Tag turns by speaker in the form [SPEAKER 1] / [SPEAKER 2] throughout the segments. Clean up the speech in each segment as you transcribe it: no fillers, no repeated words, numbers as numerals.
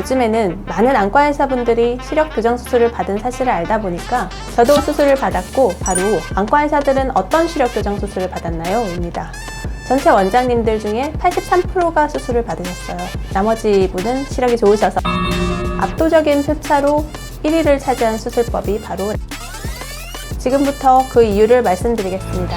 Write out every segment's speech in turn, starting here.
[SPEAKER 1] 요즘에는 많은 안과 의사분들이 시력 교정 수술을 받은 사실을 알다 보니까 저도 수술을 받았고 바로 안과 의사들은 어떤 시력 교정 수술을 받았나요? 입니다. 전체 원장님들 중에 83%가 수술을 받으셨어요. 나머지 분은 시력이 좋으셔서 압도적인 표차로 1위를 차지한 수술법이 바로 지금부터 그 이유를 말씀드리겠습니다.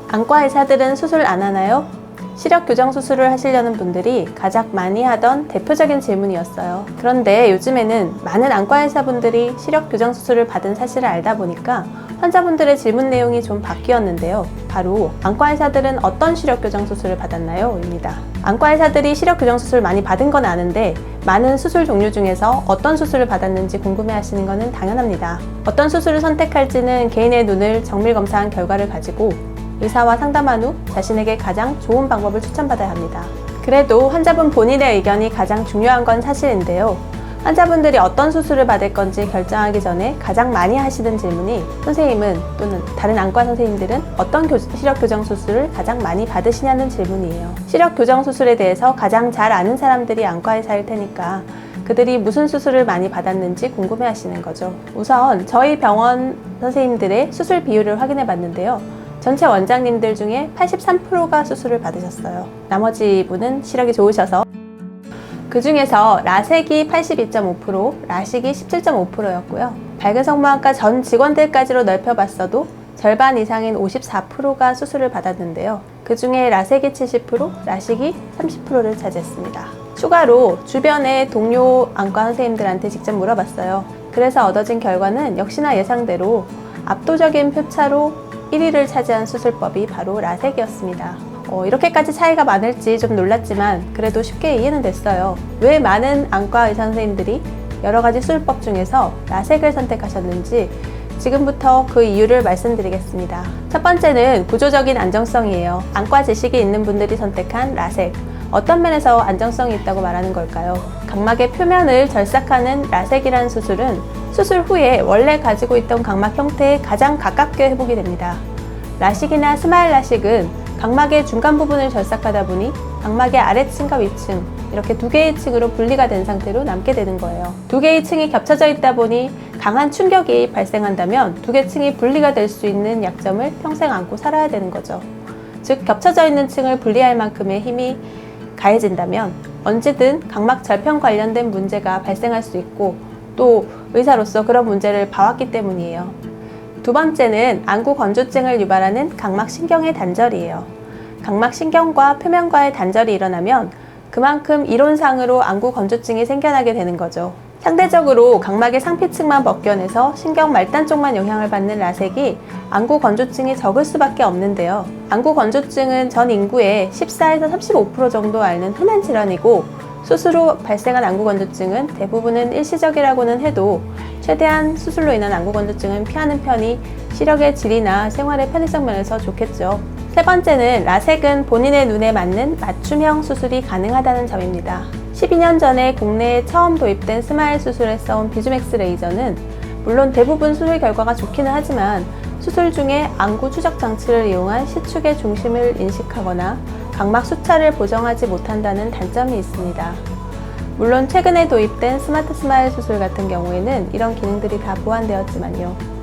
[SPEAKER 1] 안과 의사들은 수술 안 하나요? 시력 교정 수술을 하시려는 분들이 가장 많이 하던 대표적인 질문이었어요. 그런데 요즘에는 많은 안과 의사분들이 시력 교정 수술을 받은 사실을 알다 보니까 환자분들의 질문 내용이 좀 바뀌었는데요. 바로 안과 의사들은 어떤 시력 교정 수술을 받았나요? 입니다. 안과 의사들이 시력 교정 수술 많이 받은 건 아는데 많은 수술 종류 중에서 어떤 수술을 받았는지 궁금해 하시는 것은 당연합니다. 어떤 수술을 선택할지는 개인의 눈을 정밀 검사한 결과를 가지고 의사와 상담한 후 자신에게 가장 좋은 방법을 추천받아야 합니다. 그래도 환자분 본인의 의견이 가장 중요한 건 사실인데요. 환자분들이 어떤 수술을 받을 건지 결정하기 전에 가장 많이 하시는 질문이 선생님은 또는 다른 안과 선생님들은 어떤 시력 교정 수술을 가장 많이 받으시냐는 질문이에요. 시력 교정 수술에 대해서 가장 잘 아는 사람들이 안과 의사일 테니까 그들이 무슨 수술을 많이 받았는지 궁금해 하시는 거죠. 우선 저희 병원 선생님들의 수술 비율을 확인해 봤는데요. 전체 원장님들 중에 83%가 수술을 받으셨어요. 나머지 분은 시력이 좋으셔서 그 중에서 라섹이 82.5%, 라식이 17.5%였고요. 밝은 성모학과 전 직원들까지로 넓혀봤어도 절반 이상인 54%가 수술을 받았는데요. 그 중에 라섹이 70%, 라식이 30%를 차지했습니다. 추가로 주변의 동료 안과 선생님들한테 직접 물어봤어요. 그래서 얻어진 결과는 역시나 예상대로 압도적인 표차로 1위를 차지한 수술법이 바로 라섹이었습니다. 이렇게까지 차이가 많을지 좀 놀랐지만 그래도 쉽게 이해는 됐어요. 왜 많은 안과 의사 선생님들이 여러 가지 수술법 중에서 라섹을 선택하셨는지 지금부터 그 이유를 말씀드리겠습니다. 첫 번째는 구조적인 안정성이에요. 안과 지식이 있는 분들이 선택한 라섹. 어떤 면에서 안정성이 있다고 말하는 걸까요? 각막의 표면을 절삭하는 라섹이라는 수술은 수술 후에 원래 가지고 있던 각막 형태에 가장 가깝게 회복이 됩니다. 라식이나 스마일 라식은 각막의 중간 부분을 절삭하다 보니 각막의 아래층과 위층 이렇게 두 개의 층으로 분리가 된 상태로 남게 되는 거예요. 두 개의 층이 겹쳐져 있다 보니 강한 충격이 발생한다면 두 개의 층이 분리가 될 수 있는 약점을 평생 안고 살아야 되는 거죠. 즉 겹쳐져 있는 층을 분리할 만큼의 힘이 가해진다면 언제든 각막 절편 관련된 문제가 발생할 수 있고 또 의사로서 그런 문제를 봐왔기 때문이에요. 두 번째는 안구 건조증을 유발하는 각막신경의 단절이에요. 각막신경과 표면과의 단절이 일어나면 그만큼 이론상으로 안구 건조증이 생겨나게 되는 거죠. 상대적으로 각막의 상피층만 벗겨내서 신경 말단 쪽만 영향을 받는 라섹이 안구 건조증이 적을 수밖에 없는데요. 안구 건조증은 전 인구의 14에서 35% 정도 앓는 흔한 질환이고 수술 후 발생한 안구 건조증은 대부분은 일시적이라고는 해도 최대한 수술로 인한 안구 건조증은 피하는 편이 시력의 질이나 생활의 편의성 면에서 좋겠죠. 세 번째는 라섹은 본인의 눈에 맞는 맞춤형 수술이 가능하다는 점입니다. 12년 전에 국내에 처음 도입된 스마일 수술에 써온 비주맥스 레이저는 물론 대부분 수술 결과가 좋기는 하지만 수술 중에 안구 추적 장치를 이용한 시축의 중심을 인식하거나 각막 수차를 보정하지 못한다는 단점이 있습니다. 물론 최근에 도입된 스마트 스마일 수술 같은 경우에는 이런 기능들이 다 보완되었지만요.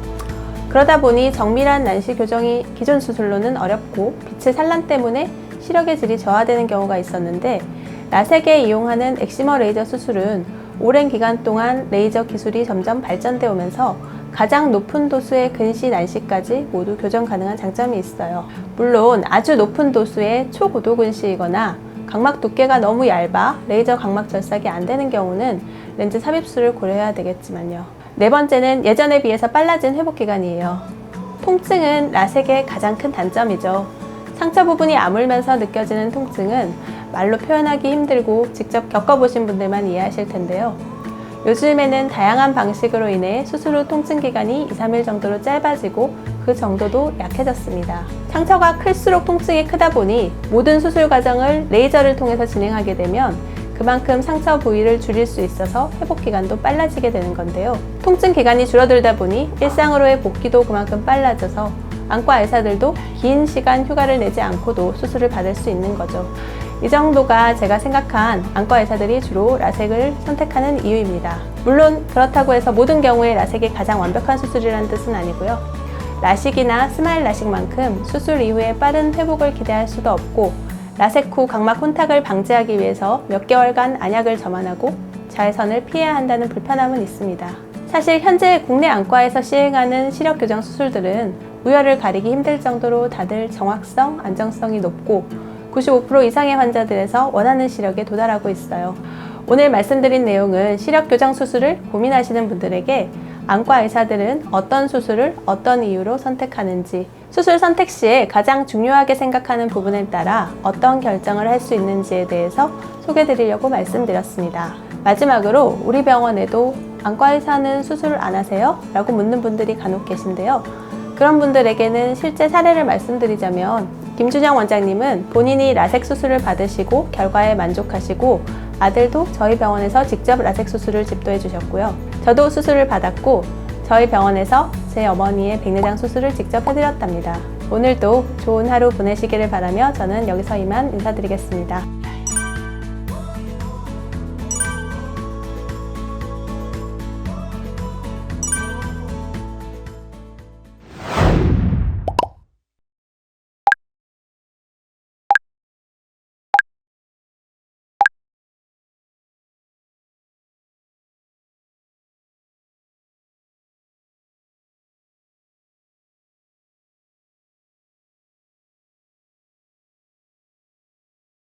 [SPEAKER 1] 그러다 보니 정밀한 난시 교정이 기존 수술로는 어렵고 빛의 산란 때문에 시력의 질이 저하되는 경우가 있었는데 라섹에 이용하는 엑시머 레이저 수술은 오랜 기간 동안 레이저 기술이 점점 발전되어 오면서 가장 높은 도수의 근시 난시까지 모두 교정 가능한 장점이 있어요. 물론 아주 높은 도수의 초고도 근시이거나 각막 두께가 너무 얇아 레이저 각막 절삭이 안 되는 경우는 렌즈 삽입술을 고려해야 되겠지만요. 네 번째는 예전에 비해서 빨라진 회복 기간이에요. 통증은 라섹의 가장 큰 단점이죠. 상처 부분이 아물면서 느껴지는 통증은 말로 표현하기 힘들고 직접 겪어보신 분들만 이해하실 텐데요. 요즘에는 다양한 방식으로 인해 수술 후 통증 기간이 2-3일 정도로 짧아지고 그 정도도 약해졌습니다. 상처가 클수록 통증이 크다 보니 모든 수술 과정을 레이저를 통해서 진행하게 되면 그만큼 상처 부위를 줄일 수 있어서 회복 기간도 빨라지게 되는 건데요. 통증 기간이 줄어들다 보니 일상으로의 복귀도 그만큼 빨라져서 안과 의사들도 긴 시간 휴가를 내지 않고도 수술을 받을 수 있는 거죠. 이 정도가 제가 생각한 안과 의사들이 주로 라섹을 선택하는 이유입니다. 물론 그렇다고 해서 모든 경우에 라섹이 가장 완벽한 수술이라는 뜻은 아니고요. 라식이나 스마일 라식만큼 수술 이후에 빠른 회복을 기대할 수도 없고, 라섹 후 각막 혼탁을 방지하기 위해서 몇 개월간 안약을 점안하고 자외선을 피해야 한다는 불편함은 있습니다. 사실 현재 국내 안과에서 시행하는 시력 교정 수술들은 우열을 가리기 힘들 정도로 다들 정확성, 안정성이 높고 95% 이상의 환자들에서 원하는 시력에 도달하고 있어요. 오늘 말씀드린 내용은 시력 교정 수술을 고민하시는 분들에게 안과 의사들은 어떤 수술을 어떤 이유로 선택하는지, 수술 선택 시에 가장 중요하게 생각하는 부분에 따라 어떤 결정을 할 수 있는지에 대해서 소개해드리려고 말씀드렸습니다. 마지막으로 우리 병원에도 안과 의사는 수술을 안 하세요? 라고 묻는 분들이 간혹 계신데요. 그런 분들에게는 실제 사례를 말씀드리자면, 김준영 원장님은 본인이 라섹 수술을 받으시고 결과에 만족하시고 아들도 저희 병원에서 직접 라섹 수술을 집도해 주셨고요. 저도 수술을 받았고 저희 병원에서 제 어머니의 백내장 수술을 직접 해드렸답니다. 오늘도 좋은 하루 보내시기를 바라며 저는 여기서 이만 인사드리겠습니다.